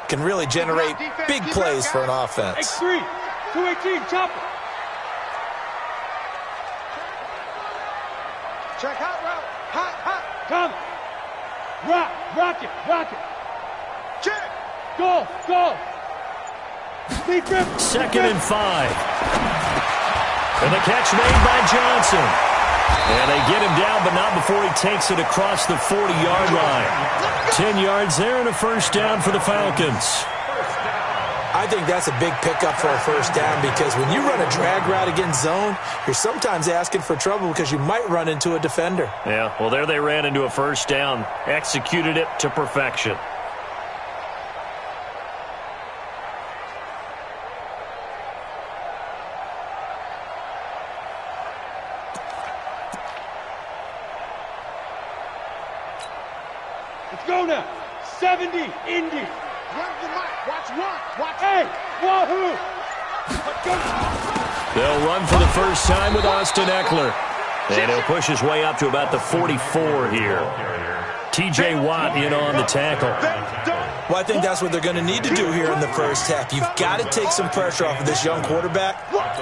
can really generate big plays for an offense. X3, 218, chopper. Check hot route. Hot. Come. Rocket. Check. Go. Deep rip. 2nd and 5. And the catch made by Johnson. And they get him down, but not before he takes it across the 40-yard line. 10 yards there and a first down for the Falcons. I think that's a big pickup for a first down because when you run a drag route against zone, you're sometimes asking for trouble because you might run into a defender. Yeah, well, there they ran into a first down. Executed it to perfection. Let's go now. 70, Indy. Run the mic. Watch one. Hey, wahoo. Let's go. They'll run for the first time with Austin Eckler. And he'll push his way up to about the 44 here. T.J. Watt in on the tackle. Well, I think that's what they're going to need to do here in the first half. You've got to take some pressure off of this young quarterback,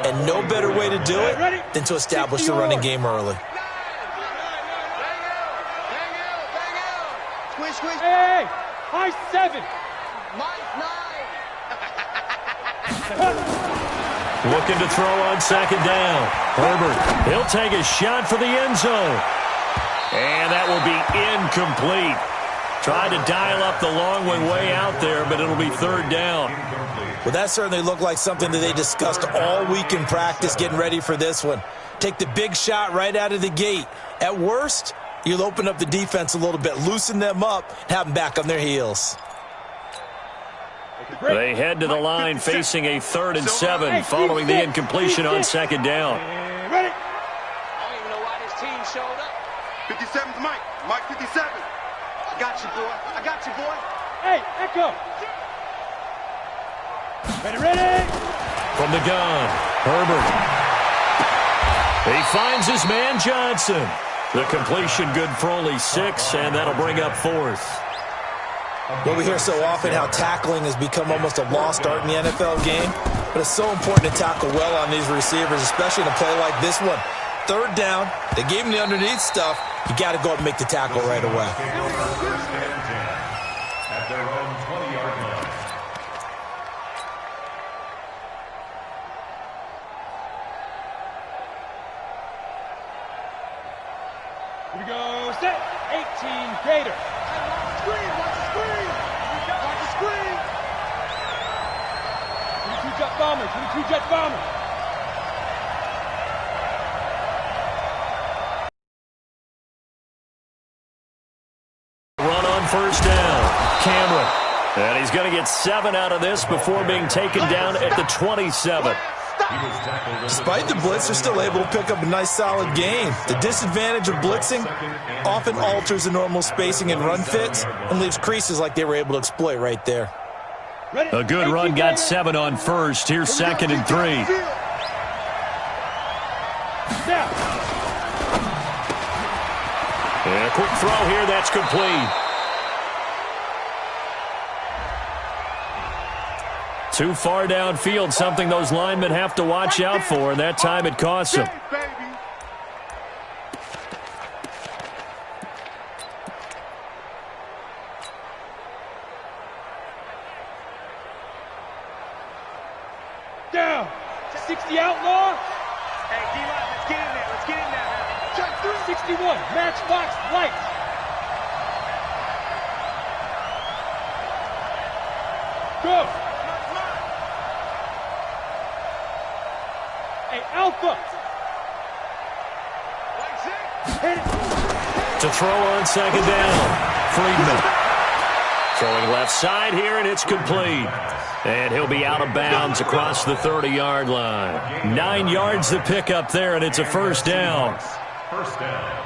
and no better way to do it than to establish the running game early. Squish. Hey, high 7. Mike 9. Looking to throw on 2nd down. Herbert, he'll take a shot for the end zone. And that will be incomplete. Tried to dial up the long way out there, but it'll be 3rd down. Well, that certainly looked like something that they discussed all week in practice getting ready for this one. Take the big shot right out of the gate. At worst, you'll open up the defense a little bit, loosen them up, have them back on their heels. They head to the line facing a 3rd and 7 following the incompletion on 2nd down. Ready? I don't even know why this team showed up. 57's Mike. Mike 57. I got you, boy. Hey, Echo. Ready? From the gun, Herbert. He finds his man Johnson. The completion good for only 6, and that'll bring up 4th. Well, we hear so often how tackling has become almost a lost art in the NFL game, but it's so important to tackle well on these receivers, especially in a play like this one. 3rd down, they gave him the underneath stuff. You got to go up and make the tackle right away. At their own 20-yard line. Here we go. Set. 18, Gator. Watch the screen. 22 Jet Bomber. Run on 1st down. Cameron. And he's going to get 7 out of this before being taken down at the 27. Despite the blitz, they're still able to pick up a nice, solid gain. The disadvantage of blitzing often alters the normal spacing and run fits and leaves creases like they were able to exploit right there. A good run got 7 on 1st. Here's 2nd and 3. And a quick throw here, that's complete. Too far downfield, something those linemen have to watch out for, and that time it costs them. Down. 60 outlaw. Hey, D-line, let's get in there. Check 61, Matchbox Light. Go. Hey, Alpha. Hit it. To throw on 2nd down. Friedman. Throwing left side here, and it's complete. And he'll be out of bounds across the 30-yard line. 9 yards to pick up there, and it's a first down. First down.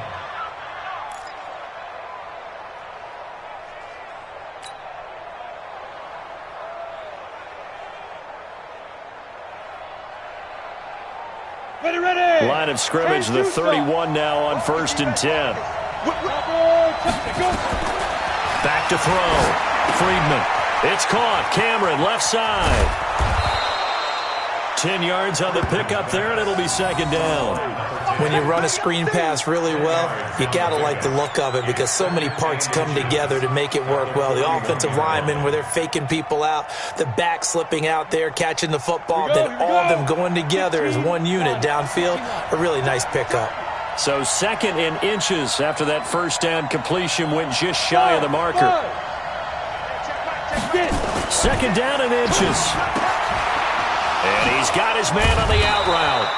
Ready. Line of scrimmage, the 31 now on 1st and 10. Go. Back to throw. Friedman. It's caught. Cameron, left side. 10 yards on the pickup there, and it'll be second down. When you run a screen pass really well, you got to like the look of it because so many parts come together to make it work well. The offensive linemen, where they're faking people out, the back slipping out there, catching the football, then all of them going together as one unit downfield. A really nice pickup. So second in inches after that first down completion went just shy of the marker. Second down in inches. And he's got his man on the out route.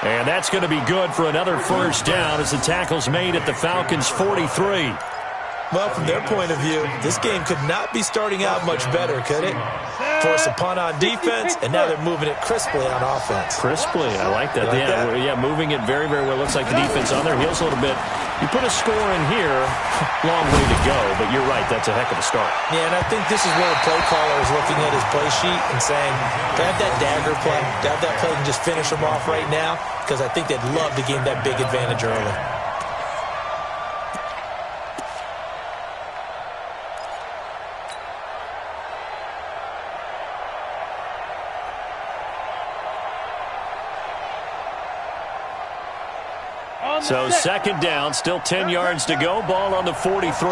And that's going to be good for another first down as the tackle's made at the Falcons' 43. Well, from their point of view, this game could not be starting out much better, could it? Force a punt on defense, and now they're moving it crisply on offense. Crisply, I like that. Yeah, moving it very, very well. Looks like the defense on their heels a little bit. You put a score in here, long way to go, but you're right, that's a heck of a start. Yeah, and I think this is where the play caller is looking at his play sheet and saying, to have that dagger play, to have that play and just finish them off right now, because I think they'd love to gain that big advantage early. So second down, still 10 yards to go. Ball on the 43.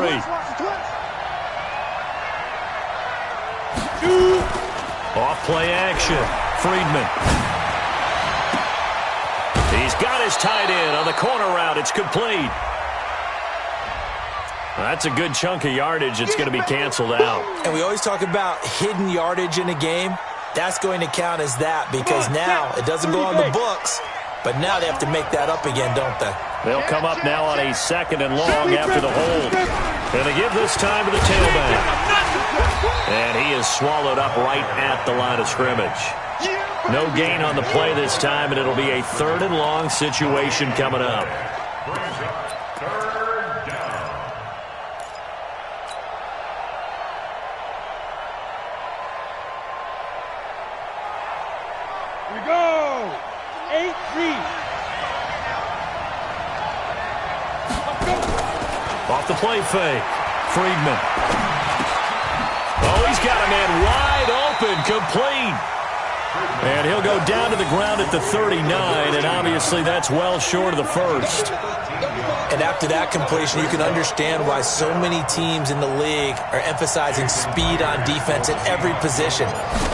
Off play action. Friedman. He's got his tight end on the corner route. It's complete. That's a good chunk of yardage. It's going to be canceled out. And we always talk about hidden yardage in a game. That's going to count as that because now it doesn't go on the books. But now they have to make that up again, don't they? They'll come up now on a second and long after the hold. And they give this time to the tailback. And he is swallowed up right at the line of scrimmage. No gain on the play this time, and it'll be a third and long situation coming up. Here we go. 8-3. Off the play fake. Friedman. Oh, he's got a man wide open, complete. And he'll go down to the ground at the 39, and obviously that's well short of the first. And after that completion, you can understand why so many teams in the league are emphasizing speed on defense at every position.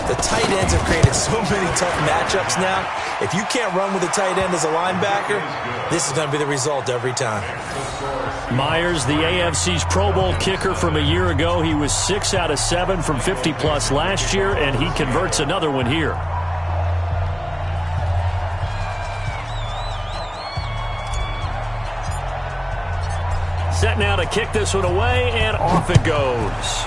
The tight ends have created so many tough matchups now. If you can't run with a tight end as a linebacker, this is going to be the result every time. Myers, the AFC's Pro Bowl kicker from a year ago. He was 6 out of 7 from 50-plus last year, and he converts another one here. Set now to kick this one away, and off it goes.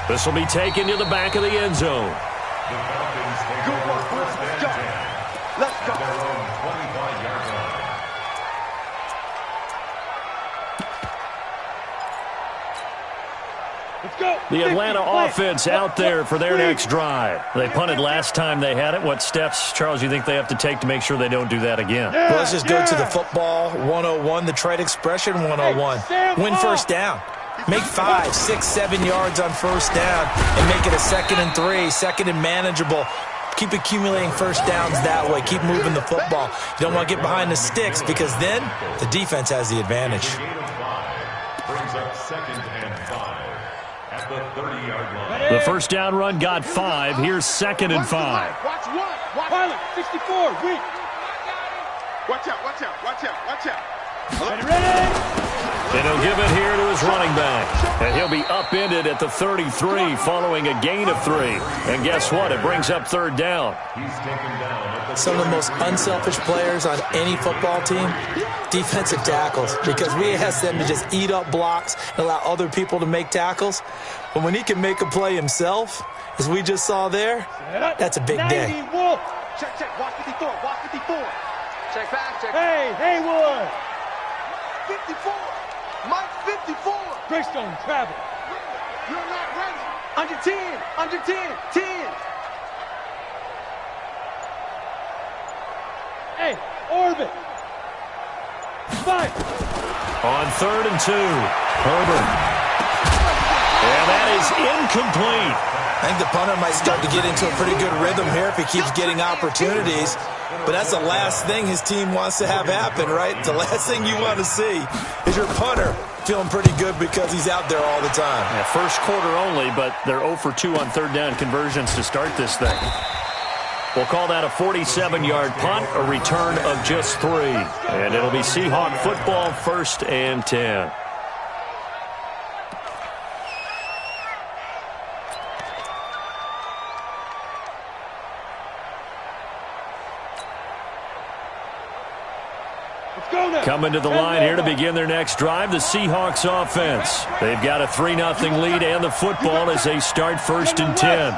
This will be taken to the back of the end zone. The Falcons take over first and 10. Let's go. Their own 25-yard line. Let's go. The Atlanta offense out there for their next drive. They punted last time they had it. What steps, Charles, you think they have to take to make sure they don't do that again? Well, let's just go to the football 101, the trade expression 101. Win first down. Make 5, 6, 7 yards on first down and make it a 2nd and 3, 2nd and manageable. Keep accumulating first downs that way. Keep moving the football. You don't want to get behind the sticks because then the defense has the advantage. Brings up 2nd and 5 at the 30-yard line. The first down run got 5. Here's 2nd and 5. Watch one. Pilot, 64, weak. Watch out, watch out, watch out, watch out. Ready? And he'll give it here to his running back. And he'll be upended at the 33 following a gain of 3. And guess what? It brings up third down. He's taken down at the Some of the most unselfish players on any football team, defensive tackles, because we ask them to just eat up blocks and allow other people to make tackles. But when he can make a play himself, as we just saw there, that's a big day. Wolf. Check, check, watch 54, watch 54. Check back, check. Hey, Haywood. 54. Mike 54. Greystone travel. You're not ready. Under 10, under 10, 10. Hey, orbit. 5. On 3rd and 2, Herbert. is incomplete. I think the punter might start to get into a pretty good rhythm here if he keeps getting opportunities. But that's the last thing his team wants to have happen, right? The last thing you want to see is your punter feeling pretty good because he's out there all the time. Yeah, first quarter only, but they're 0 for 2 on third down conversions to start this thing. We'll call that a 47-yard punt, a return of just 3. And it'll be Seahawk football, 1st and 10. Coming to the line here to begin their next drive, the Seahawks offense. They've got a 3-0 lead and the football as they start 1st and 10.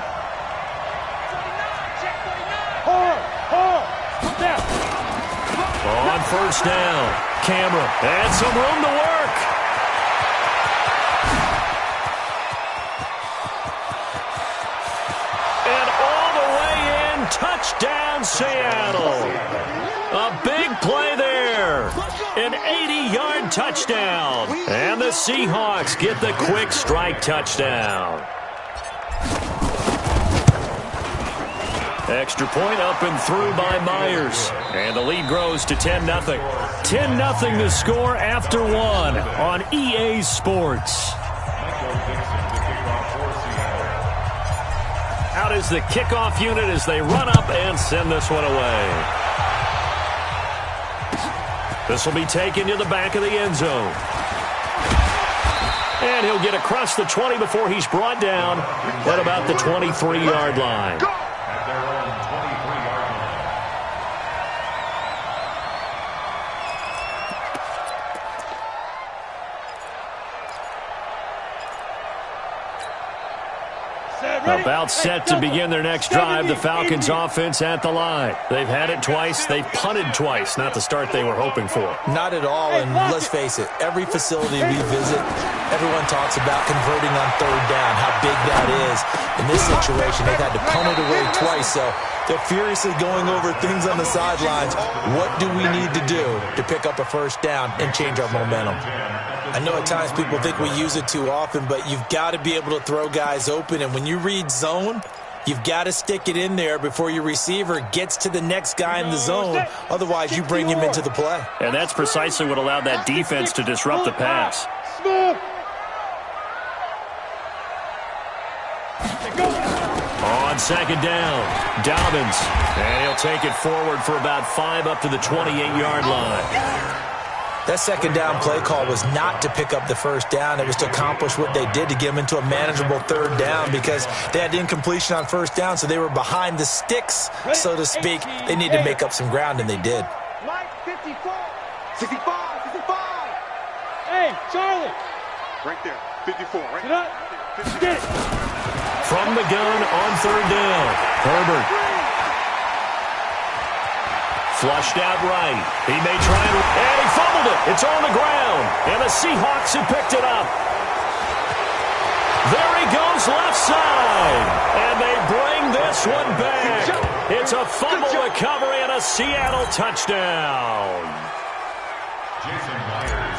On 1st down, Cameron and some room to work. And all the way in, touchdown Seattle. A big play there. An 80-yard touchdown. And the Seahawks get the quick strike touchdown. Extra point up and through by Myers. And the lead grows to 10-0. 10-0 to score after 1 on EA Sports. Out is the kickoff unit as they run up and send this one away. This will be taken to the back of the end zone. And he'll get across the 20 before he's brought down at about the 23-yard line. At their own 23-yard line. About set to begin their next drive, the Falcons offense at the line. They've had it twice. They've punted twice. Not the start they were hoping for. Not at all, and let's face it, every facility we visit, everyone talks about converting on third down, how big that is. In this situation, they've had to punt it away twice, so they're furiously going over things on the sidelines. What do we need to do to pick up a first down and change our momentum? I know at times people think we use it too often, but you've got to be able to throw guys open. And when you read zone, you've got to stick it in there before your receiver gets to the next guy in the zone. Otherwise, you bring him into the play. And that's precisely what allowed that defense to disrupt the pass. On 2nd down, Dobbins. And he'll take it forward for about 5 up to the 28-yard line. That 2nd down play call was not to pick up the first down. It was to accomplish what they did to get them into a manageable 3rd down because they had incompletion on 1st down, so they were behind the sticks, so to speak. They needed to make up some ground, and they did. Mike, 54. 65, 65. Hey, Charlie. Right there, 54, right Get up. Get it. From the gun on 3rd down, Herbert. Flushed out right. He may try and he fumbled it. It's on the ground. And the Seahawks have picked it up. There he goes left side. And they bring this one back. It's a fumble recovery and a Seattle touchdown.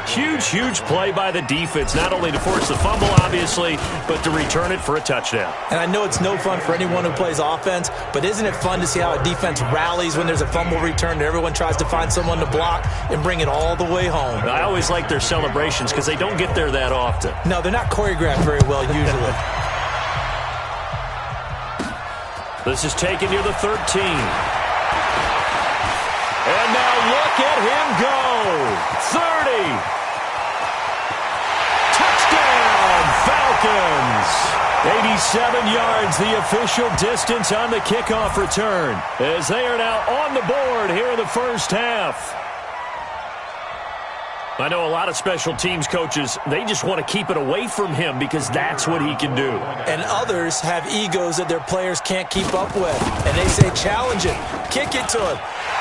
Huge, huge play by the defense, not only to force the fumble, obviously, but to return it for a touchdown. And I know it's no fun for anyone who plays offense, but isn't it fun to see how a defense rallies when there's a fumble return and everyone tries to find someone to block and bring it all the way home? I always like their celebrations because they don't get there that often. No, they're not choreographed very well usually. This is taken near the 13. And now look at him go. 30. Touchdown, Falcons. 87 yards, the official distance on the kickoff return, as they are now on the board here in the first half. I know a lot of special teams coaches, they just want to keep it away from him because that's what he can do. And others have egos that their players can't keep up with. And they say, challenge him, kick it to him.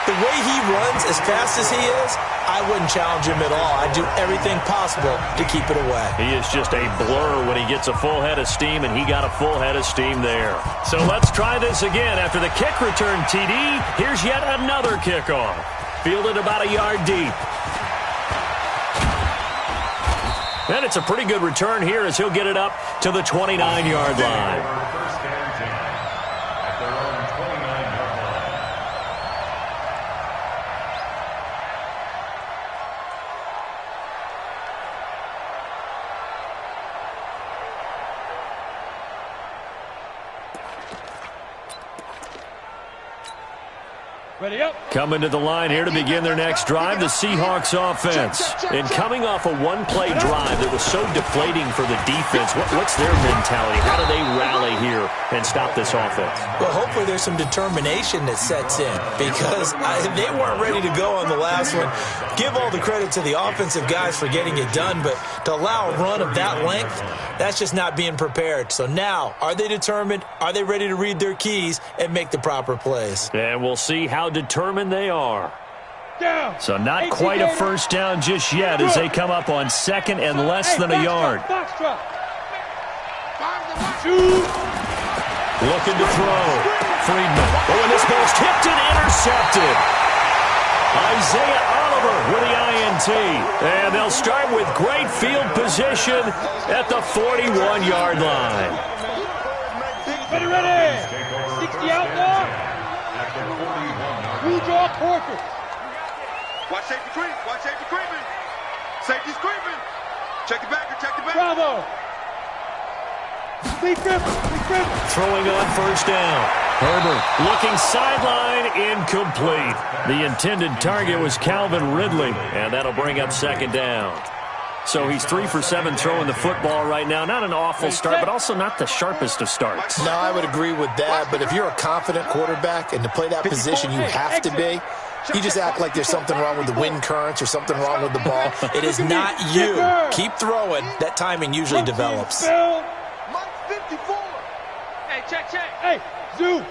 The way he runs, as fast as he is, I wouldn't challenge him at all. I'd do everything possible to keep it away. He is just a blur when he gets a full head of steam, and he got a full head of steam there. So let's try this again. After the kick return TD, here's yet another kickoff. Fielded about a yard deep. And it's a pretty good return here as he'll get it up to the 29-yard line. First and 10 at their own 29-yard line. Ready up. Coming to the line here to begin their next drive, the Seahawks offense. And coming off a one-play drive that was so deflating for the defense, what's their mentality? How do they rally here and stop this offense? Well, hopefully there's some determination that sets in because they weren't ready to go on the last one. Give all the credit to the offensive guys for getting it done, but to allow a run of that length, that's just not being prepared. So now, are they determined? Are they ready to read their keys and make the proper plays? And we'll see how determined they are. Down. So not quite a first down just yet as they come up on second and less than a yard. Looking to throw. Friedman. Oh, and this ball's tipped and intercepted. Isaiah Oliver with the INT. And they'll start with great field position at the 41-yard line. Ready. 60 out there. Who draw portrait? Watch safety creep. Watch safety creeping. Safety's creeping. Check the back. Check the back. Bravo. Throwing on first down. Herbert looking sideline, incomplete. The intended target was Calvin Ridley, and that'll bring up second down. So he's 3 for 7 throwing the football right now. Not an awful start, but also not the sharpest of starts. No, I would agree with that, but if you're a confident quarterback and to play that position you have to be, you just act like there's something wrong with the wind currents or something wrong with the ball. It is not you. Keep throwing. That timing usually develops. Hey, check. Hey, Zoo.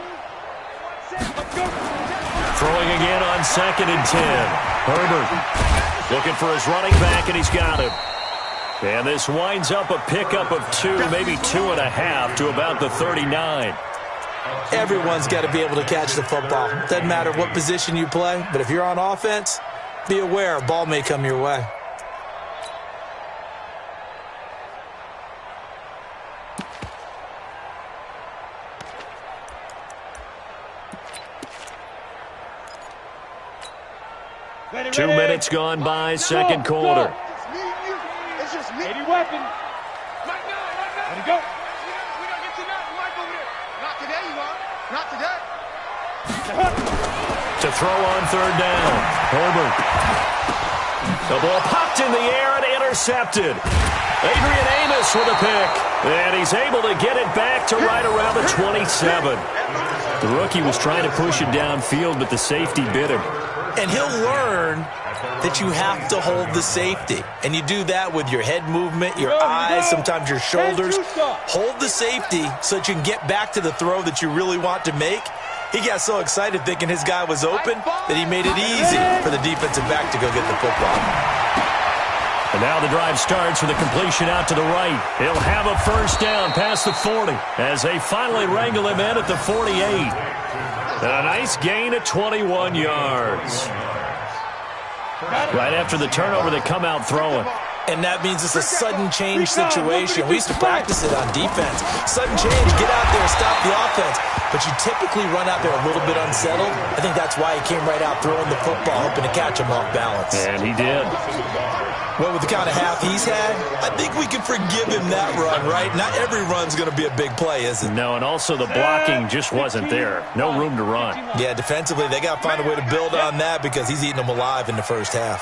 Throwing again on second and 10. Herbert looking for his running back, and he's got him. And this winds up a pickup of 2, maybe 2.5 to about the 39. Everyone's got to be able to catch the football. Doesn't matter what position you play, but if you're on offense, be aware a ball may come your way. Ready. 2 minutes gone by, second quarter. It's just me. 80 weapon. Ready, go. We don't get you now. Mike over there. Not today, you are. Not today. To throw on third down. Herbert. The ball popped in the air and intercepted. Adrian Amos with a pick. And he's able to get it back to right around the 27. The rookie was trying to push it downfield, but the safety bit him. And he'll learn that you have to hold the safety. And you do that with your head movement, your eyes, sometimes your shoulders. Hold the safety so that you can get back to the throw that you really want to make. He got so excited thinking his guy was open that he made it easy for the defensive back to go get the football. And now the drive starts with a completion out to the right. He'll have a first down past the 40 as they finally wrangle him in at the 48. And a nice gain of 21 yards. Right after the turnover, they come out throwing. And that means it's a sudden change situation. We used to practice it on defense. Sudden change, get out there, stop the offense. But you typically run out there a little bit unsettled. I think that's why he came right out throwing the football, hoping to catch him off balance. And he did. Well, with the kind of half he's had, I think we can forgive him that run, right? Not every run's going to be a big play, is it? No, and also the blocking just wasn't there. No room to run. Yeah, defensively, they got to find a way to build on that because he's eating them alive in the first half.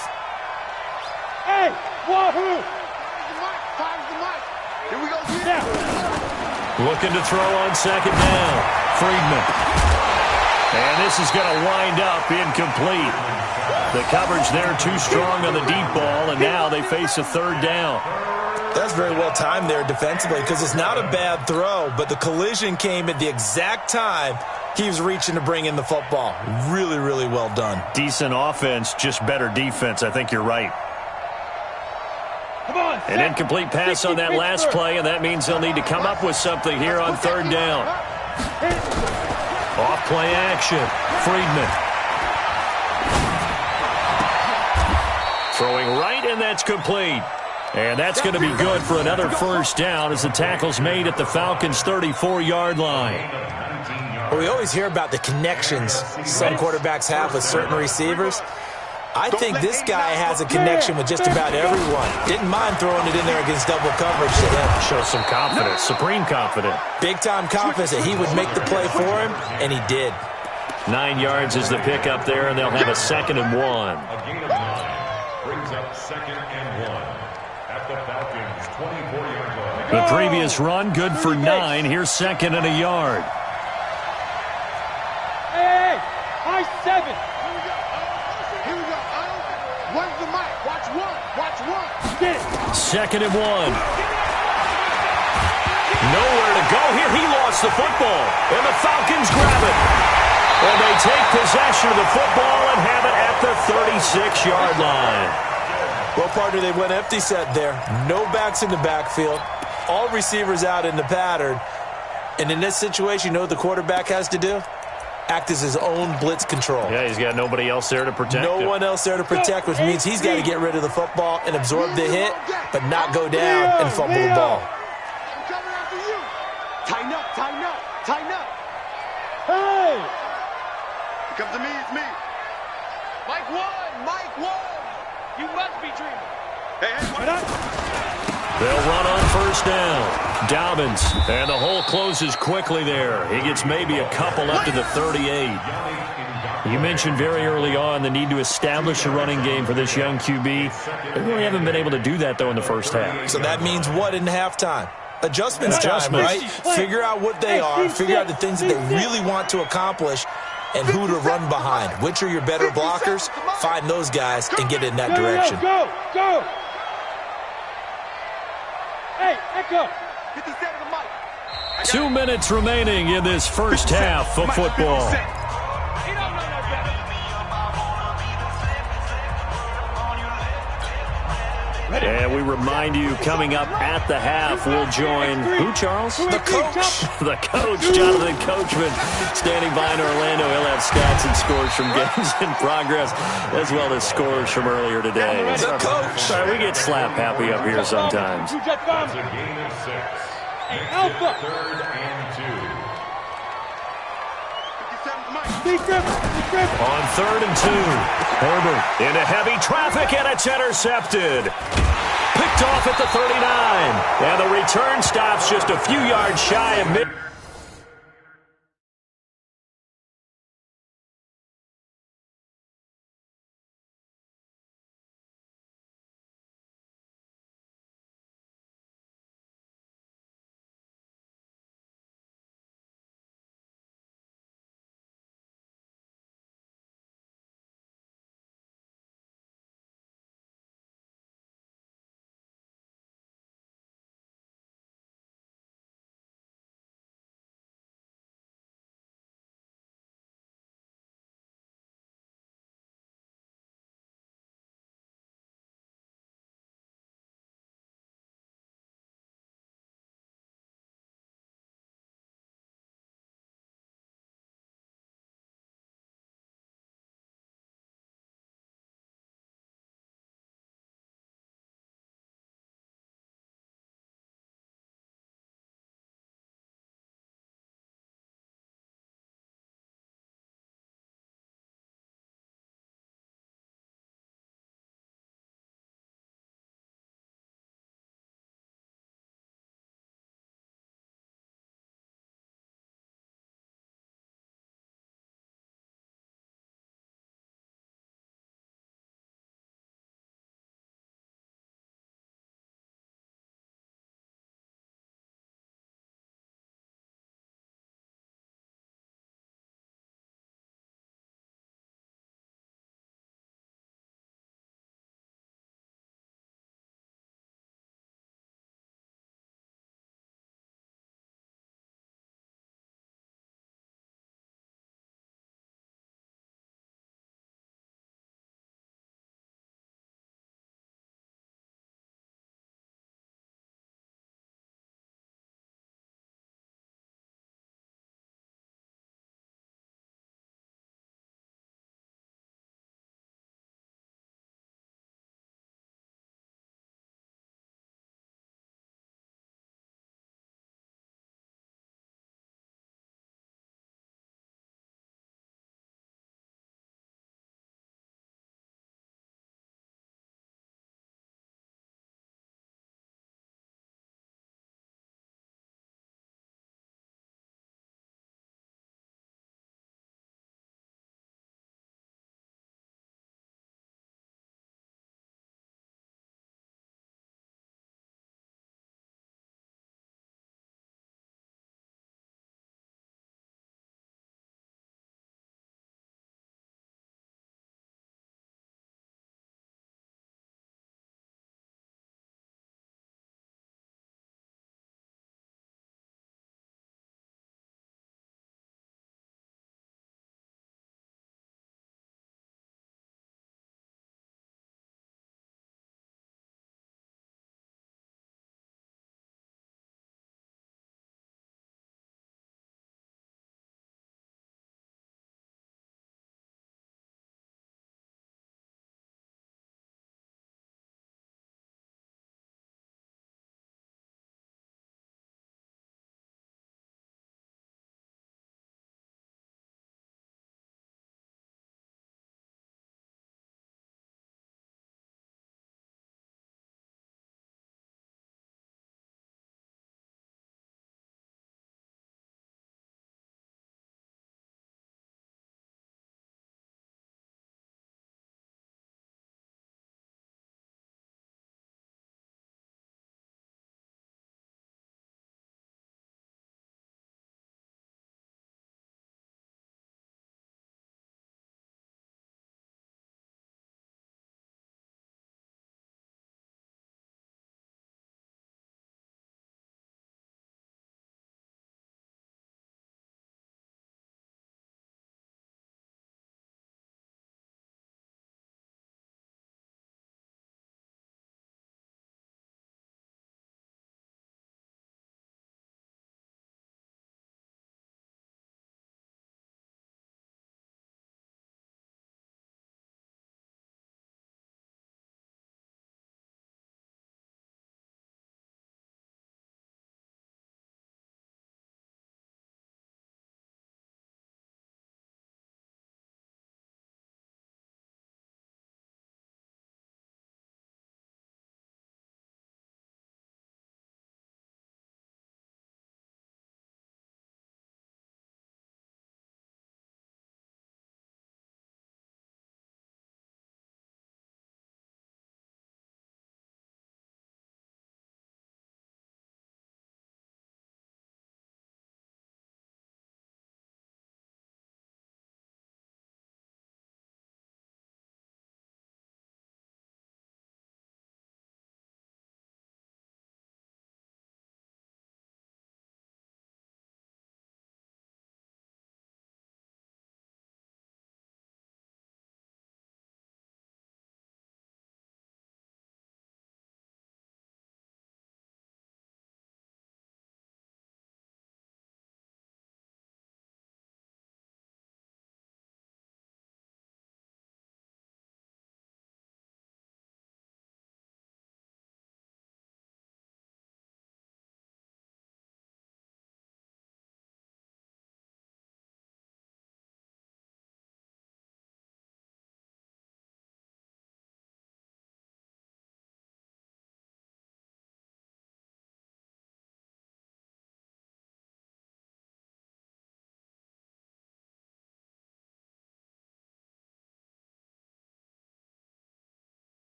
Hey, wahoo! Here we go. Now. Looking to throw on second down. Friedman. And this is going to wind up incomplete. The coverage there too strong on the deep ball, and now they face a third down. That's very well timed there defensively because it's not a bad throw, but the collision came at the exact time he was reaching to bring in the football. Really, really well done. Decent offense, just better defense. I think you're right. Come on, An incomplete pass on that last play, and that means they'll need to come up with something here on third down. Off play action. Friedman. Throwing right, and that's complete. And that's going to be good for another first down as the tackle's made at the Falcons' 34-yard line. Well, we always hear about the connections some quarterbacks have with certain receivers. I think this guy has a connection with just about everyone. Didn't mind throwing it in there against double coverage to him. Shows some confidence, supreme confidence. Big-time confidence that he would make the play for him, and he did. 9 yards is the pickup there, and they'll have a 2nd and 1. A gain of 9 brings up 2nd and 1 at the Falcons' 24-yard line. The previous run, good for 9. Here's 2nd and a yard. Hey, high 7. Here we go. One's the mic. Watch one. Watch one. Get it. 2nd and 1. Nowhere to go here. He lost the football, and the Falcons grab it. And they take possession of the football and have it at the 36-yard line. Well, partner, they went empty set there. No backs in the backfield. All receivers out in the pattern. And in this situation, you know what the quarterback has to do? Act as his own blitz control. Yeah, he's got nobody else there to protect him. No one else there to protect, which means he's got to get rid of the football and absorb the hit, but not go down and fumble the ball. I'm coming after you. Tighten up. Tighten up. Tighten up. Hey. It comes to me. It's me. Mike 1. Mike 1. You must be dreaming. Hey, Get up. They'll run on first down. Dobbins, and the hole closes quickly there. He gets maybe a couple up to the 38. You mentioned very early on the need to establish a running game for this young QB. They really haven't been able to do that, though, in the first half. So that means what in halftime? Adjustments time, right? Figure out what they are, figure out the things that they really want to accomplish, and who to run behind. Which are your better blockers? Find those guys and get in that direction. Go. Hey, Echo. 57 the mic. 2 minutes remaining in this first half of football. You don't know no better. And we remind you, coming up at the half, we'll join who, Charles? The coach. The coach, Jonathan Coachman, standing by in Orlando. He'll have stats and scores from games in progress, as well as scores from earlier today. The coach. Sorry, we get slap happy up here sometimes. That's a gain of 6. Hey, Alpha. 3rd and 2. 57 the mic. Big grip. On 3rd and 2, Herbert into heavy traffic, and it's intercepted. Picked off at the 39, and the return stops just a few yards shy of mid.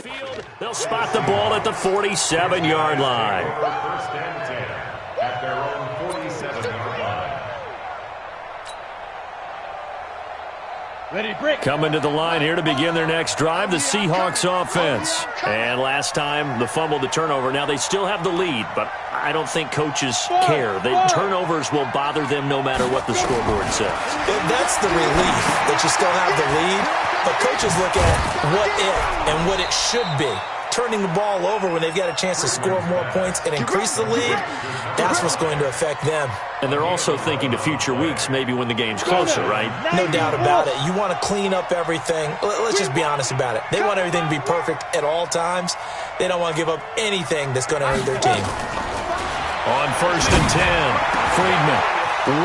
Field, they'll spot the ball at the 47-yard line. First and 10 at their own 47-yard line. Ready, break. Coming to the line here to begin their next drive, the Seahawks offense. And last time, the fumble, the turnover. Now, they still have the lead, but I don't think coaches care. The turnovers will bother them no matter what the scoreboard says. That's the relief that you still have the lead, but coaches look at what if and what it should be. Turning the ball over when they've got a chance to score more points and increase the lead, that's what's going to affect them. And they're also thinking to future weeks, maybe when the game's closer, right? No doubt about it. You want to clean up everything. Let's just be honest about it. They want everything to be perfect at all times. They don't want to give up anything that's going to hurt their team. On 1st and 10, Friedman.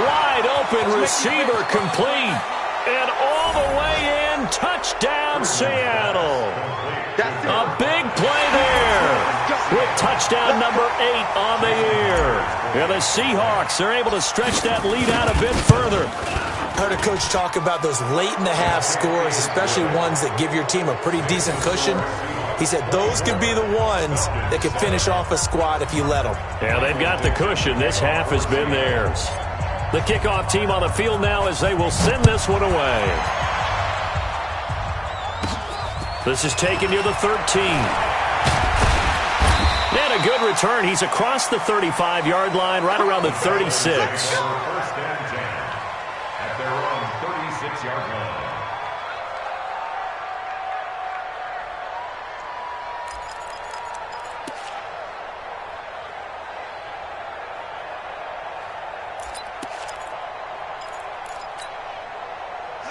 Wide open receiver complete. And all the way in, touchdown Seattle. A big play there with touchdown number 8 on the year. Yeah, the Seahawks are able to stretch that lead out a bit further. I heard a coach talk about those late-in-the-half scores, especially ones that give your team a pretty decent cushion. He said those could be the ones that could finish off a squad if you let them. Yeah, they've got the cushion. This half has been theirs. The kickoff team on the field now as they will send this one away. This is taken near the 13. And a good return. He's across the 35-yard line, right around the 36. First and 10 at their own 36-yard line.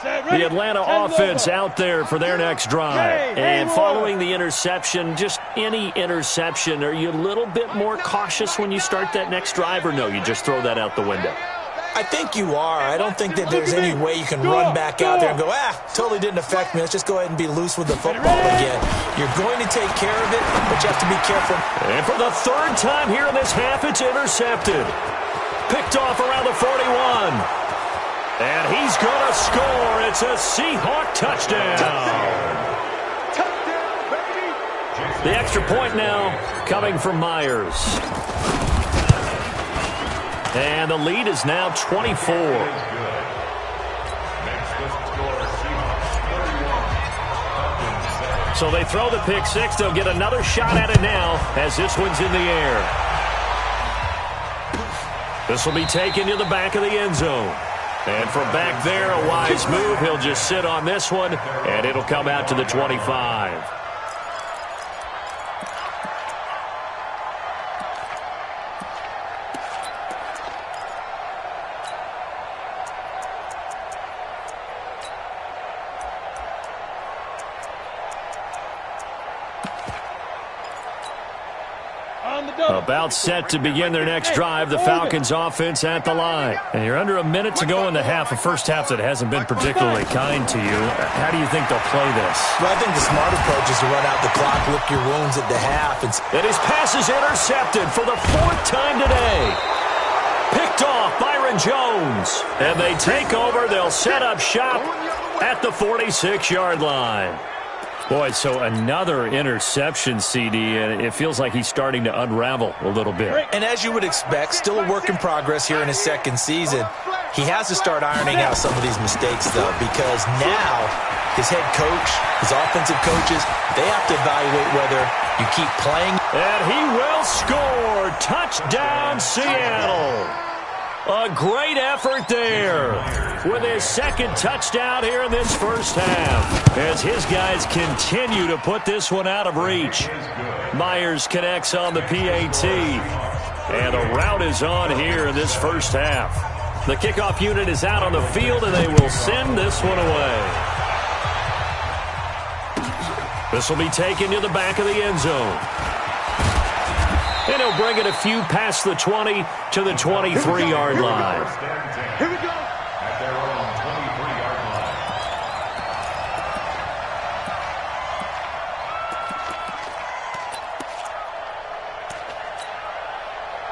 The Atlanta offense out there for their next drive. And following the interception, just any interception, are you a little bit more cautious when you start that next drive, or no, you just throw that out the window? I think you are. I don't think that there's any way you can run back out there and go, totally didn't affect me. Let's just go ahead and be loose with the football again. You're going to take care of it, but you have to be careful. And for the third time here in this half, it's intercepted. Picked off around the 41. And he's going to score. It's a Seahawk touchdown. Touchdown, baby. The extra point now coming from Myers. And the lead is now 24. So they throw the pick six. They'll get another shot at it now as this one's in the air. This will be taken to the back of the end zone. And from back there, a wise move. He'll just sit on this one, and it'll come out to the 25. About set to begin their next drive, the Falcons offense at the line. And you're under a minute to go in the half, a first half that hasn't been particularly kind to you. How do you think they'll play this? Well, I think the smart approach is to run out the clock, lick your wounds at the half. And his pass is intercepted for the 4th time today. Picked off Byron Jones. And they take over. They'll set up shop at the 46-yard line. Boy, so another interception, CD, and it feels like he's starting to unravel a little bit. And as you would expect, still a work in progress here in his second season. He has to start ironing out some of these mistakes, though, because now his head coach, his offensive coaches, they have to evaluate whether you keep playing. And he will score. Touchdown, Seattle. A great effort there with his second touchdown here in this first half as his guys continue to put this one out of reach. Myers connects on the PAT, and the route is on here in this first half. The kickoff unit is out on the field, and they will send this one away. This will be taken to the back of the end zone. And he'll bring it a few past the 20 to the 23-yard line. Here we go. At their own 23-yard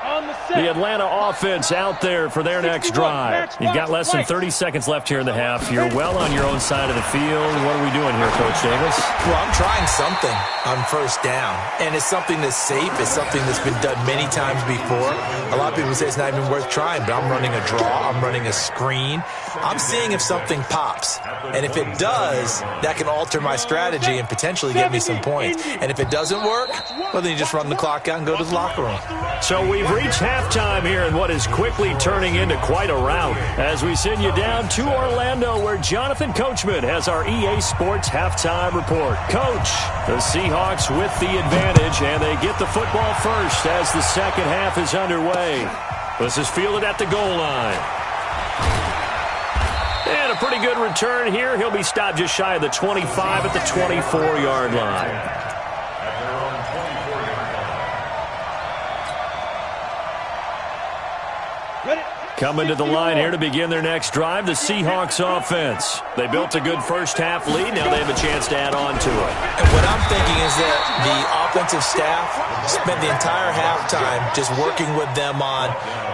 line. On the set. The Atlanta offense out there for their next drive. You've got less than 30 seconds left here in the half. You're well on your own side of the field. What are we doing here, Coach Davis? Well, I'm trying something on first down, and it's something that's safe. It's something that's been done many times before. A lot of people say it's not even worth trying, but I'm running a draw. I'm running a screen. I'm seeing if something pops, and if it does, that can alter my strategy and potentially get me some points. And if it doesn't work, well, then you just run the clock out and go to the locker room. So we've reached halftime here in what is quickly turning into quite a rout as we send you down to Orlando where Jonathan Coachman has our EA Sports halftime report. Coach, the Seahawks with the advantage, and they get the football first as the second half is underway. This is fielded at the goal line. And a pretty good return here. He'll be stopped just shy of the 25 at the 24-yard line. Coming to the line here to begin their next drive, the Seahawks offense. They built a good first-half lead. Now they have a chance to add on to it. And what I'm thinking is that the offensive staff spent the entire halftime just working with them on,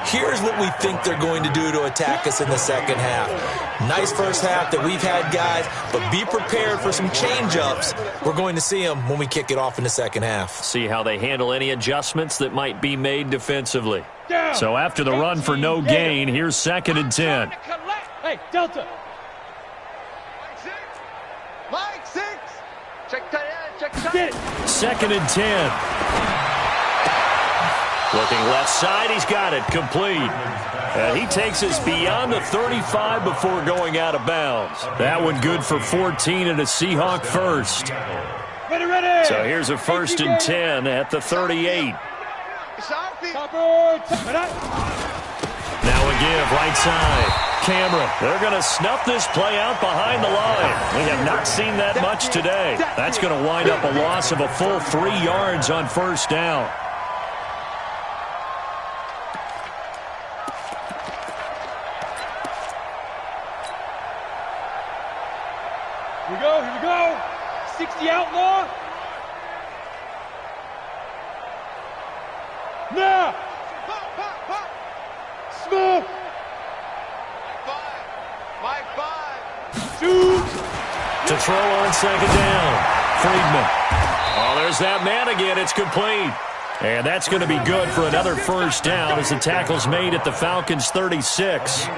here's what we think they're going to do to attack us in the second half. Nice first half that we've had, guys, but be prepared for some change-ups. We're going to see them when we kick it off in the second half. See how they handle any adjustments that might be made defensively. So after the run for no gain, here's 2nd and 10. Hey, Delta. Mike 6. Check tight end. Check tight end. 2nd and 10. Looking left side, he's got it, complete. And he takes us beyond the 35 before going out of bounds. That one good for 14 and a Seahawk first. Ready. So here's a 1st and 10 at the 38. Now a give, right side. Camera. They're going to snuff this play out behind the line. We have not seen that much today. That's going to wind up a loss of a full 3 yards on first down. Here we go. 60 outlaw. Now. Smooth. Mike 5. Shoot. To throw on 2nd down. Friedman. Oh, there's that man again. It's complete. And that's going to be good for another first down as the tackle's made at the Falcons' 36.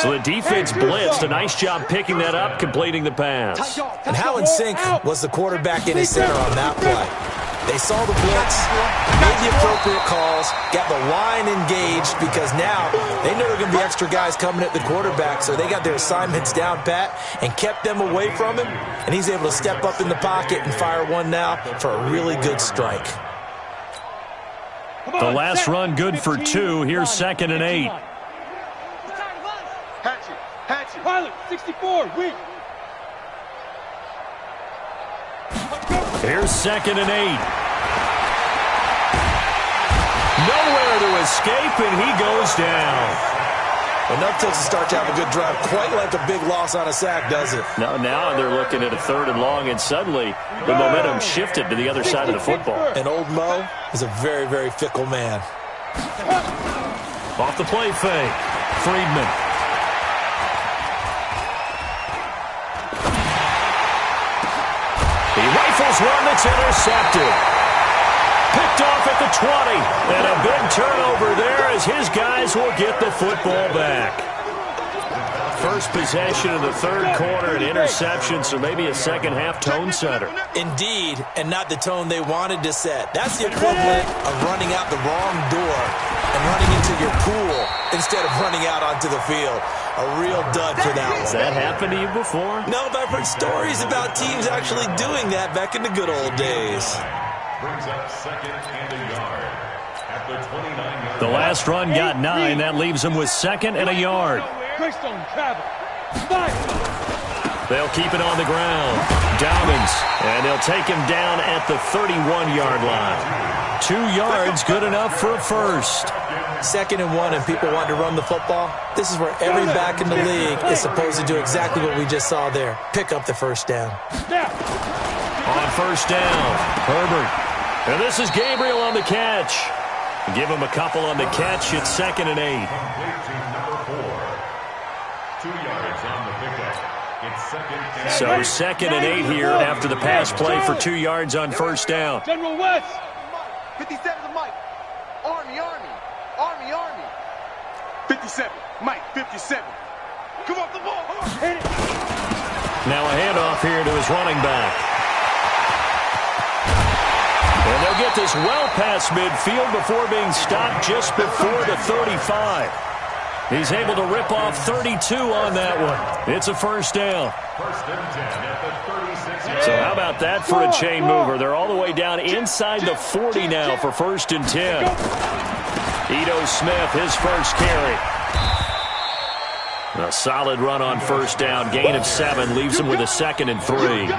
So the defense blitzed. A nice job picking that up, completing the pass. And how in sync was the quarterback in his center on that play? They saw the blitz, made the appropriate calls, got the line engaged because now they know there are going to be extra guys coming at the quarterback, so they got their assignments down pat and kept them away from him, and he's able to step up in the pocket and fire one now for a really good strike. The last run good for 2. Here's 2nd and 8. Hatchet. Pilot, 64, weak. Here's 2nd and 8. Nowhere to escape, and he goes down. Enough to start to have a good drive. Quite like a big loss on a sack, does it? Now they're looking at a 3rd and long, and suddenly the momentum shifted to the other side of the football. And old Mo is a very, very fickle man. Off the play fake. Friedman. He rifles one that's intercepted. Picked off at the 20. And a big turnover there as his guys will get the football back. First possession of the 3rd quarter, an interception, so maybe a second-half tone setter. Indeed, and not the tone they wanted to set. That's the equivalent of running out the wrong door and running into your pool instead of running out onto the field. A real dud for that one. Has that happened to you before? No, but I've heard stories about teams actually doing that back in the good old days. Brings up 2nd and a yard at the 29-yard. The last run got 9. That leaves them with 2nd and a yard. Greystone travel. They'll keep it on the ground. Dobbins, and they'll take him down at the 31-yard line. 2 yards, good enough for a first. 2nd and 1, and people want to run the football. This is where every back in the league is supposed to do exactly what we just saw there. Pick up the first down. On first down, Herbert. And this is Gabriel on the catch. Give him a couple on the catch. It's 2nd and 8. Complete to number 4. 2 yards on the pickup. It's 2nd and 8. So 2nd and 8 here after the pass play for 2 yards on first down. General West. 57 to Mike. Army. 57. Mike, 57. Come off the ball. Hit it. Now a handoff here to his running back. And they'll get this well past midfield before being stopped just before the 35. He's able to rip off 32 on that one. It's a first down. First and 10 at the 36. So how about that for a chain mover? They're all the way down inside the 40 now for 1st and 10. Ito Smith, his first carry. A solid run on first down. Gain of 7 leaves him with a 2nd and 3.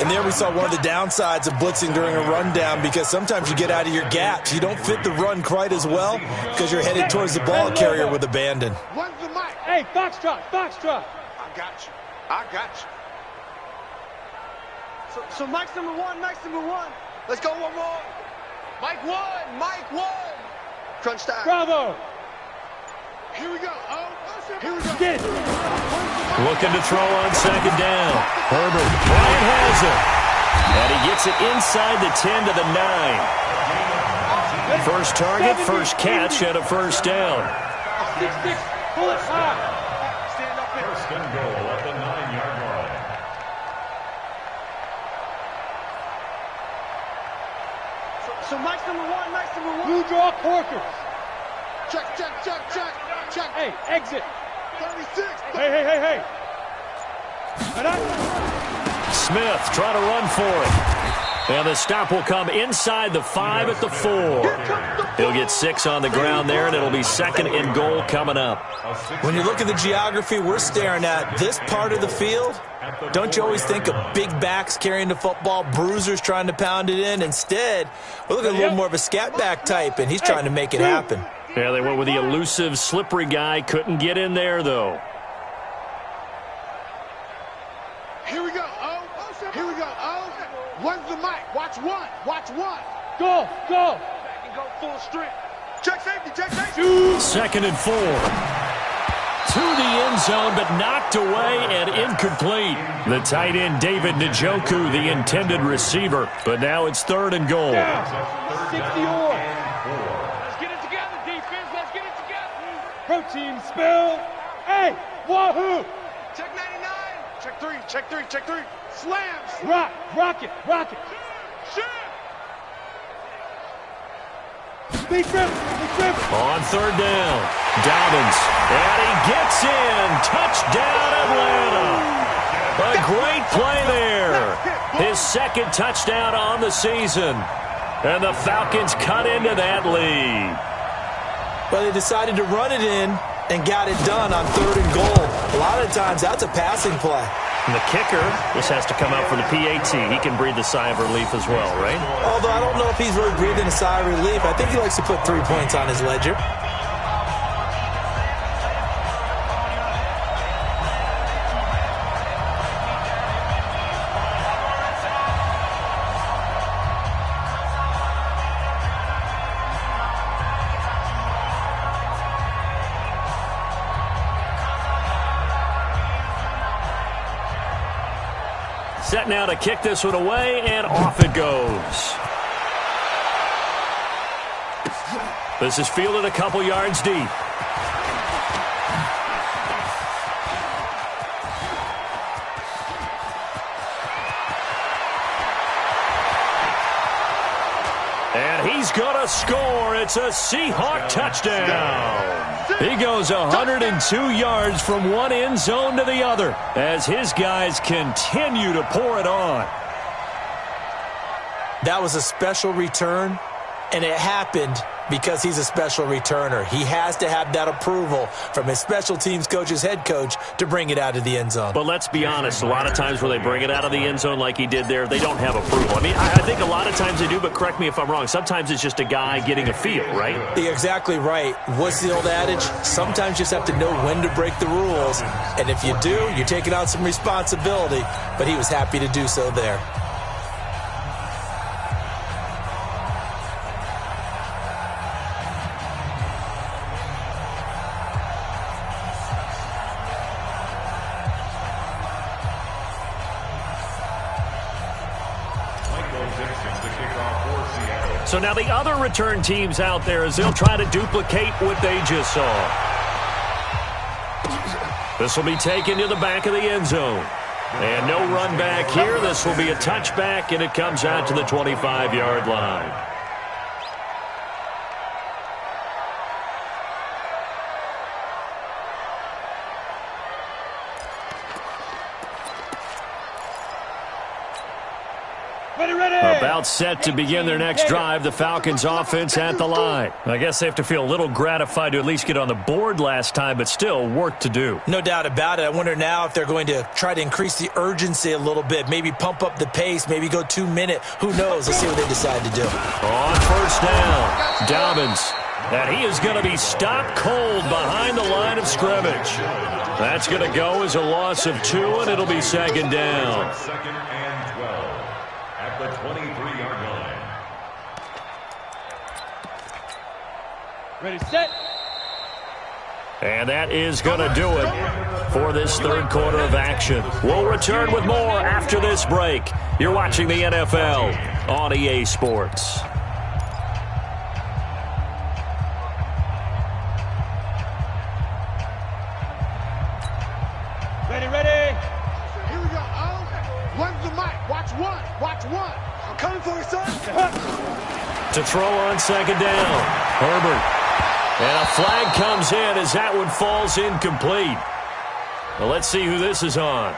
And there we saw one of the downsides of blitzing during a rundown, because sometimes you get out of your gaps. You don't fit the run quite as well because you're headed towards the ball carrier with abandon. Hey, Foxtrot. I got you. So Mike's number one. Let's go one more. Mike one. Crunch time. Bravo. Here we go. Get it. Looking to throw on 2nd down. Herbert. Bryant has it. And he gets it inside the 10 to the 9. First target, first catch, and a first down. 6-6. Pull it high. Stand up there. First and goal at the 9-yard line. So Mike's number one. Blue draw Corkers. Check. Hey, exit. 36. Hey. Smith trying to run for it. And the stop will come inside the 5 at the 4. He'll get 6 on the ground there, and it'll be 2nd and goal coming up. When you look at the geography we're staring at, this part of the field, don't you always think of big backs carrying the football, bruisers trying to pound it in? Instead, we're looking at a little more of a scat back type, and he's trying to make it happen. Yeah, they went with the elusive, slippery guy. Couldn't get in there, though. Here we go. One's the mic. Watch one. Go. Back and go full strength. Check safety. 2nd and 4. To the end zone, but knocked away and incomplete. The tight end, David Njoku, the intended receiver. But now it's 3rd and goal. 60 or. Let's get it together, defense. Let's get it together. Protein spill. Hey, wahoo. Check 99. Check 3. Slams. Rock it. Shit. Big grip. On 3rd down, Dobbins. And he gets in. Touchdown, Atlanta. A great play there. His 2nd touchdown on the season. And the Falcons cut into that lead. But they decided to run it in and got it done on 3rd and goal. A lot of times, that's a passing play. And the kicker, this has to come out for the PAT. He can breathe a sigh of relief as well, right? Although I don't know if he's really breathing a sigh of relief. I think he likes to put 3 points on his ledger. Set now to kick this one away, and off it goes. This is fielded a couple yards deep. And he's going to score. It's a Seahawk touchdown. He goes 102 yards from one end zone to the other as his guys continue to pour it on. That was a special return, and it happened because he's a special returner. He has to have that approval from his special teams coach's head coach to bring it out of the end zone. But let's be honest, a lot of times where they bring it out of the end zone like he did there, they don't have approval. I mean, I think a lot of times they do, but correct me if I'm wrong. Sometimes it's just a guy getting a feel, right? You're exactly right. What's the old adage? Sometimes you just have to know when to break the rules. And if you do, you're taking on some responsibility. But he was happy to do so there. So now the other return teams out there as they'll try to duplicate what they just saw. This will be taken to the back of the end zone. And no run back here. This will be a touchback, and it comes out to the 25-yard line. About set to begin their next drive, the Falcons offense at the line. I guess they have to feel a little gratified to at least get on the board last time, but still work to do. No doubt about it. I wonder now if they're going to try to increase the urgency a little bit, maybe pump up the pace, maybe go 2-minute. Who knows? Let's see what they decide to do. On first down, Dobbins. And he is going to be stopped cold behind the line of scrimmage. That's going to go as a loss of 2, and it'll be second down. Second and 12 at the 23-yard line. Ready, set. And that is going to do it for this third quarter of action. We'll return with more after this break. You're watching the NFL on EA Sports. Ready. Here we go. One's the mic. Watch one. I'm coming for you, son. To throw on second down, Herbert. And a flag comes in as that one falls incomplete. Well, let's see who this is on.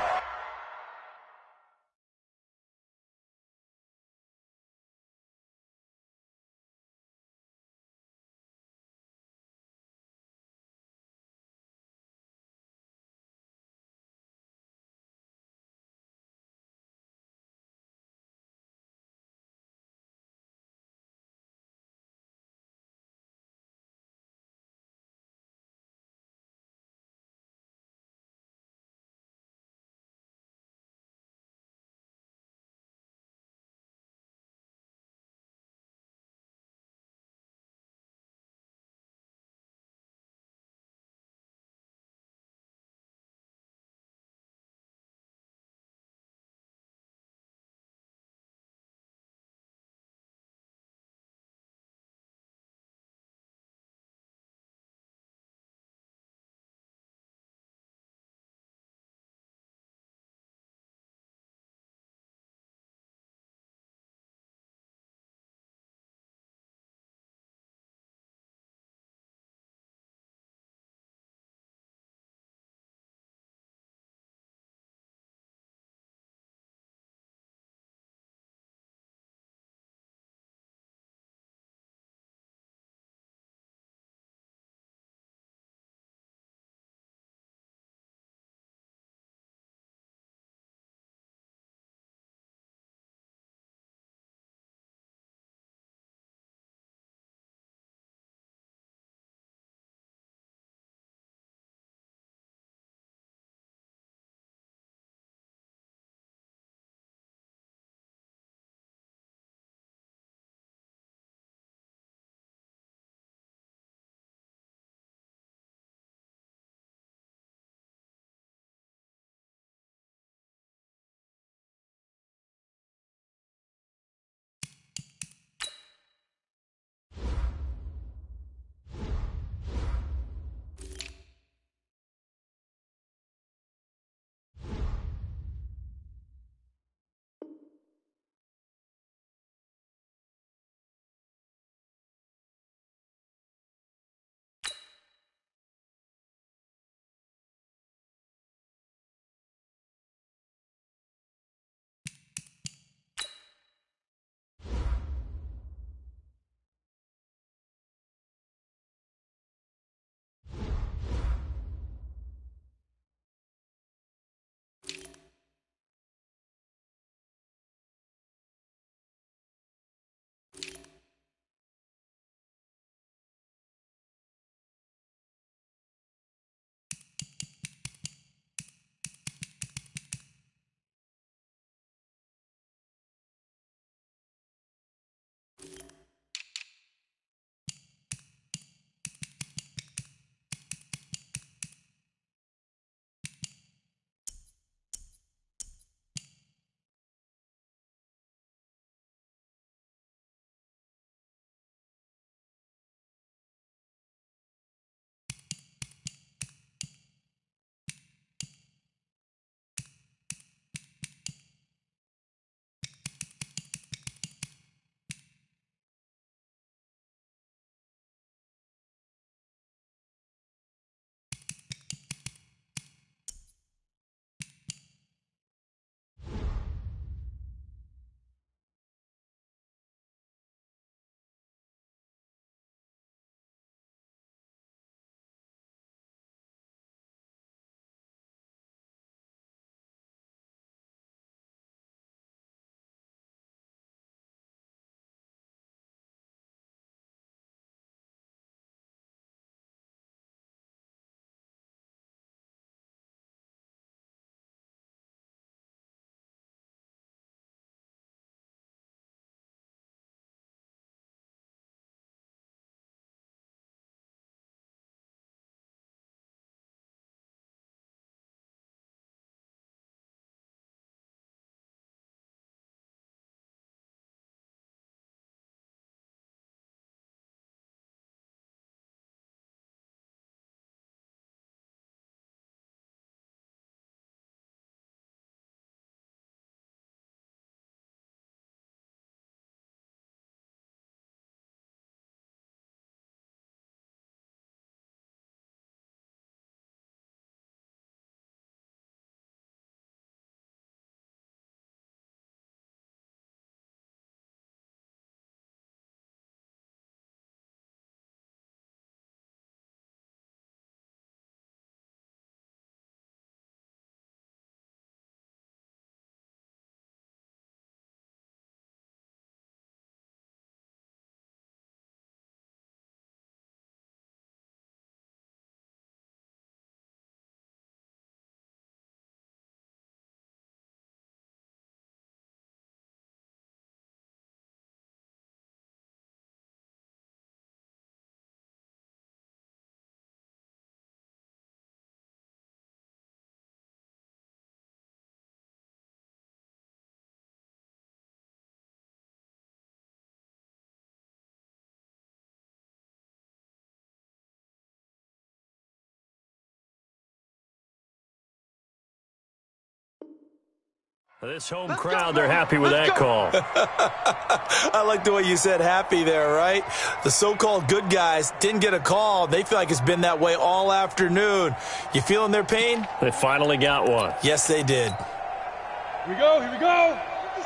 This home crowd, they're happy with that call. I like the way you said happy there, right? The so-called good guys didn't get a call. They feel like it's been that way all afternoon. You feeling their pain? They finally got one. Yes, they did. Here we go, here we go.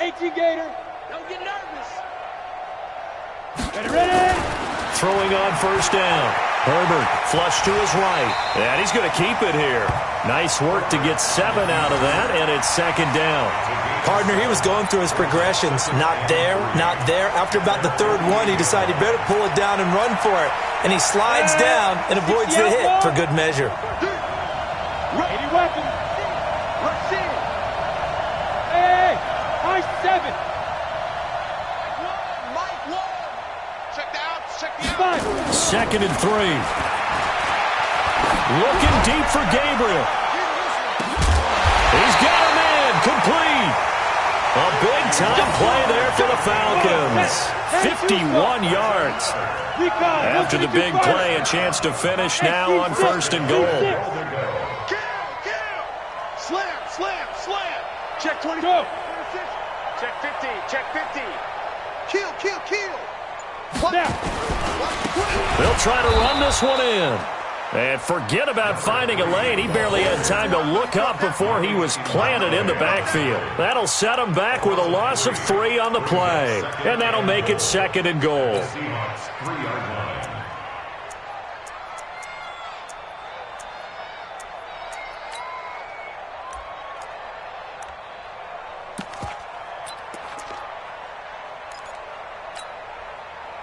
18 Gator. Don't get nervous. Ready, ready. Throwing on first down. Herbert flush to his right. And he's going to keep it here. Nice work to get 7 out of that, and it's second down. Partner, he was going through his progressions. Not there, not there. After about the third one, he decided he better pull it down and run for it. And he slides down and avoids the hit for good measure. 80 weapons. Let's see. Hey, high 7. Mike 1. Check the outs, check the outs. 2nd and 3. Looking deep for Gabriel. He's got him in. Complete. A big-time play there for the Falcons. 51 yards. After the big play, a chance to finish now on 1st and goal. Kill. Slam. Check 20. Go. Check 50. Check 50. Kill. Now. They'll try to run this one in. And forget about finding a lane. He barely had time to look up before he was planted in the backfield. That'll set him back with a loss of 3 on the play. And that'll make it 2nd and goal.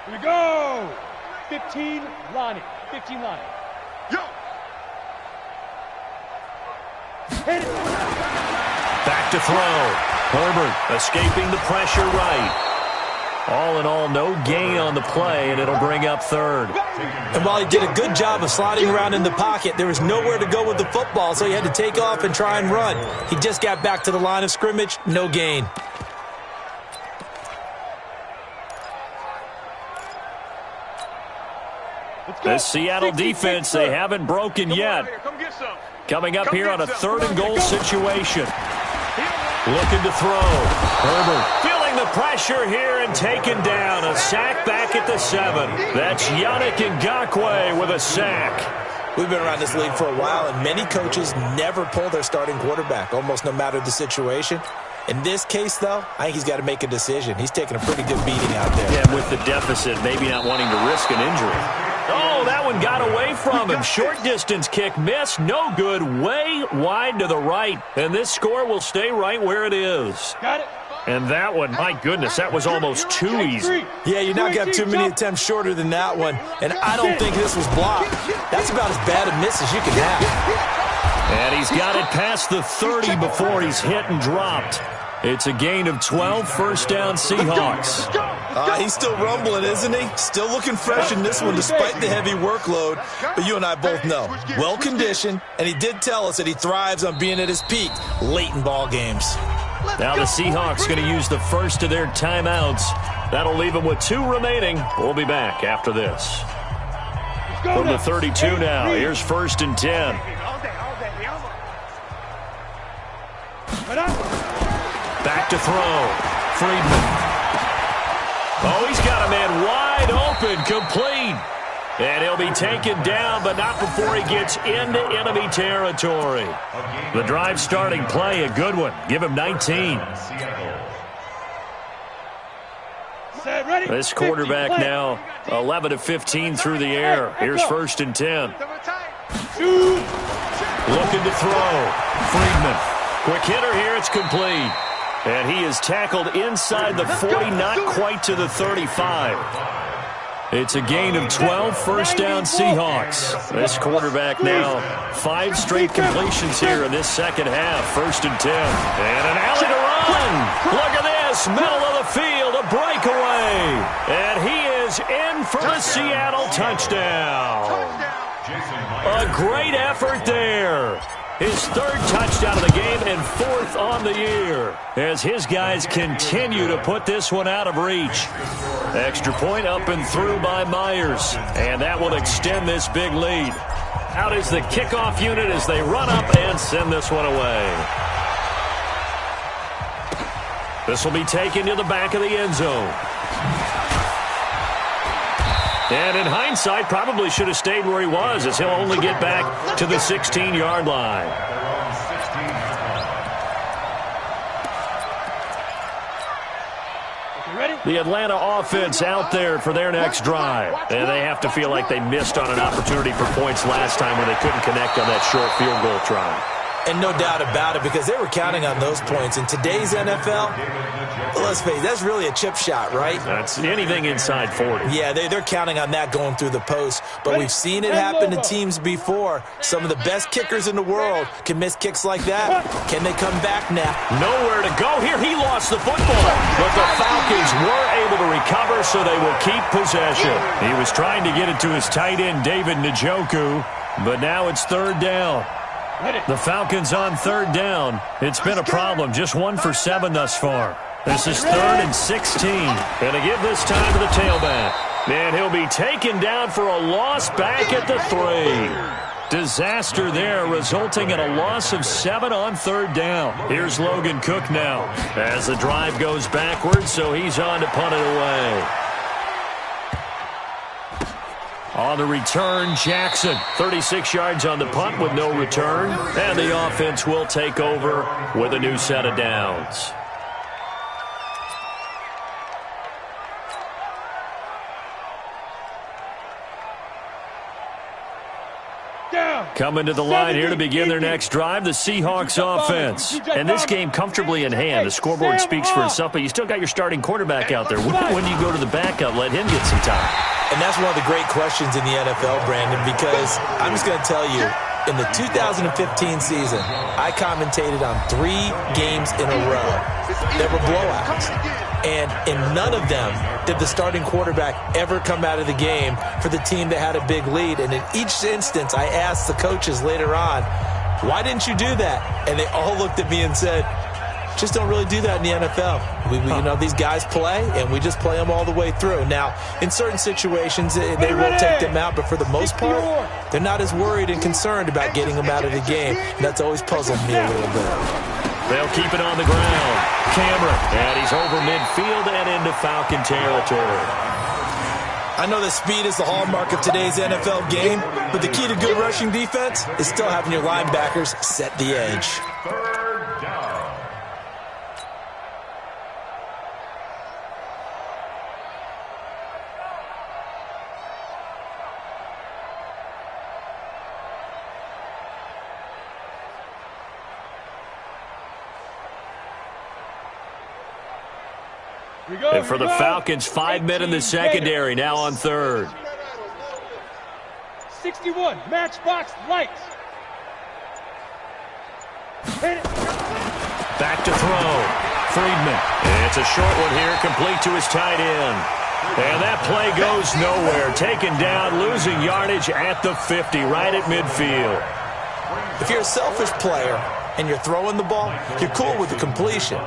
Here we go. 15 line. 15 line. Yo. Hit it. Back to throw. Herbert escaping the pressure right. All in all, no gain on the play, and it'll bring up 3rd. And while he did a good job of sliding around in the pocket, there was nowhere to go with the football, so he had to take off and try and run. He just got back to the line of scrimmage, no gain. This Seattle defense, they haven't broken yet. Come get some. Coming up here on a 3rd and goal situation. Looking to throw. Herbert feeling the pressure here and taken down. A sack back at the 7. That's Yannick Ngakoue with a sack. We've been around this league for a while, and many coaches never pull their starting quarterback, almost no matter the situation. In this case, though, I think he's got to make a decision. He's taking a pretty good beating out there. Yeah, with the deficit, maybe not wanting to risk an injury. Oh, that one got away from him. Short distance kick missed. No good. Way wide to the right. And this score will stay right where it is. Got it. And that one, my goodness, that was almost too easy. Yeah, you not got too many attempts shorter than that one. And I don't think this was blocked. That's about as bad a miss as you can have. And he's got it past the 30 before he's hit and dropped. It's a gain of 12, first down Seahawks. He's still rumbling, isn't he? Still looking fresh in this one despite the heavy workload. But you and I both know, well-conditioned, and he did tell us that he thrives on being at his peak late in ball games. Now the Seahawks going to use the first of their timeouts. That'll leave them with 2 remaining. We'll be back after this. From the 32 now, here's 1st and 10. Back to throw. Friedman. Oh, he's got a man wide open, complete. And he'll be taken down, but not before he gets into enemy territory. The drive starting play, a good one. Give him 19. This quarterback now 11 of 15 through the air. Here's 1st and 10. Looking to throw. Friedman. Quick hitter here, it's complete. And he is tackled inside the 40, not quite to the 35. It's a gain of 12, first down Seahawks. This quarterback now 5 straight completions here in this second half. 1st and 10. And an alley to run. Look at this, middle of the field, a breakaway. And he is in for the Seattle touchdown. A great effort there. His 3rd touchdown of the game and 4th on the year as his guys continue to put this one out of reach. Extra point up and through by Myers, and that will extend this big lead. Out is the kickoff unit as they run up and send this one away. This will be taken to the back of the end zone. And in hindsight, probably should have stayed where he was, as he'll only get back to the 16-yard line. The Atlanta offense out there for their next drive. And they have to feel like they missed on an opportunity for points last time when they couldn't connect on that short field goal try. And no doubt about it, because they were counting on those points. In today's NFL, let's face it, that's really a chip shot, right? That's anything inside 40. Yeah, they're counting on that going through the post. But we've seen it happen to teams before. Some of the best kickers in the world can miss kicks like that. Can they come back now? Nowhere to go here. He lost the football. But the Falcons were able to recover, so they will keep possession. He was trying to get it to his tight end, David Njoku. But now it's third down. The Falcons on third down. It's been a problem. Just 1 for 7 thus far. This is 3rd and 16. Going to give this time to the tailback. And he'll be taken down for a loss back at the 3. Disaster there, resulting in a loss of 7 on third down. Here's Logan Cook now as the drive goes backwards, so he's on to punt it away. On the return, Jackson. 36 yards on the punt with no return. And the offense will take over with a new set of downs. Coming to the line here to begin their next drive, the Seahawks offense. And this game comfortably in hand. The scoreboard speaks for itself, but you still got your starting quarterback out there. When do you go to the backup, let him get some time? And that's one of the great questions in the NFL, Brandon, because I'm just going to tell you, in the 2015 season, I commentated on 3 games in a row that were blowouts. And in none of them did the starting quarterback ever come out of the game for the team that had a big lead. And in each instance, I asked the coaches later on, why didn't you do that? And they all looked at me and said, just don't really do that in the NFL. You know, these guys play, and we just play them all the way through. Now, in certain situations, they will take them out, but for the most part, they're not as worried and concerned about getting them out of the game. And that's always puzzled me a little bit. They'll keep it on the ground. Cameron, and he's over midfield and into Falcon territory. I know that speed is the hallmark of today's NFL game, but the key to good rushing defense is still having your linebackers set the edge. Third down. And for the Falcons, 5 men in the secondary, now on third. 61, matchbox lights. Back to throw. Friedman. And it's a short one here, complete to his tight end. And that play goes nowhere. Taken down, losing yardage at the 50, right at midfield. If you're a selfish player and you're throwing the ball, you're cool with the completion.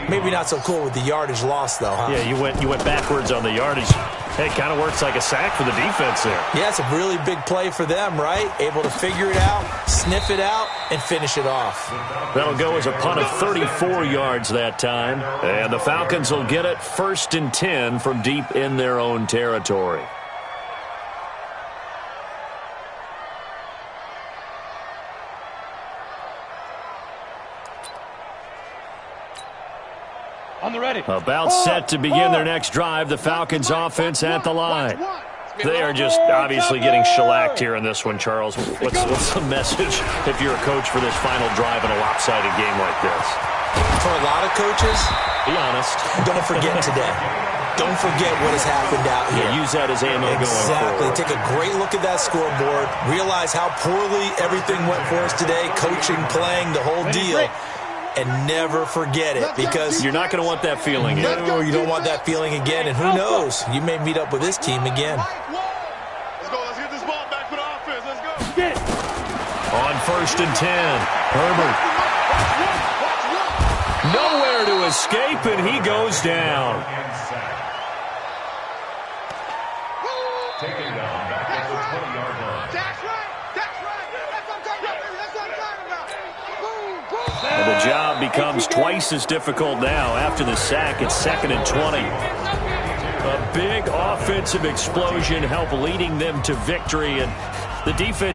Maybe not so cool with the yardage loss, though, huh? Yeah, you went backwards on the yardage. It kind of works like a sack for the defense there. Yeah, it's a really big play for them, right? Able to figure it out, sniff it out, and finish it off. That'll go as a punt of 34 yards that time. And the Falcons will get it 1st and 10 from deep in their own territory. On the ready. About set to begin their next drive, the Falcons offense at the line. They are just obviously getting shellacked here in this one, Charles. What's the message if you're a coach for this final drive in a lopsided game like this? For a lot of coaches, be honest. Don't forget today. Don't forget what has happened out here. Yeah, use that as ammo going Exactly. forward. Take a great look at that scoreboard. Realize how poorly everything went for us today. Coaching, playing, the whole deal. And never forget it, because you're not going to want that feeling again. No, you don't want that feeling again. And who knows? You may meet up with this team again. Let's go. Let's get this ball back for the offense. Let's go. Get it. On 1st and 10, Herbert. Nowhere to escape, and he goes down. Taken down back at the 20-yard line. That's right. That's right. That's what I'm talking about. That's what I'm talking about. Boom, boom. And the job becomes twice as difficult now. After the sack, it's 2nd and 20. A big offensive explosion helped leading them to victory, and the defense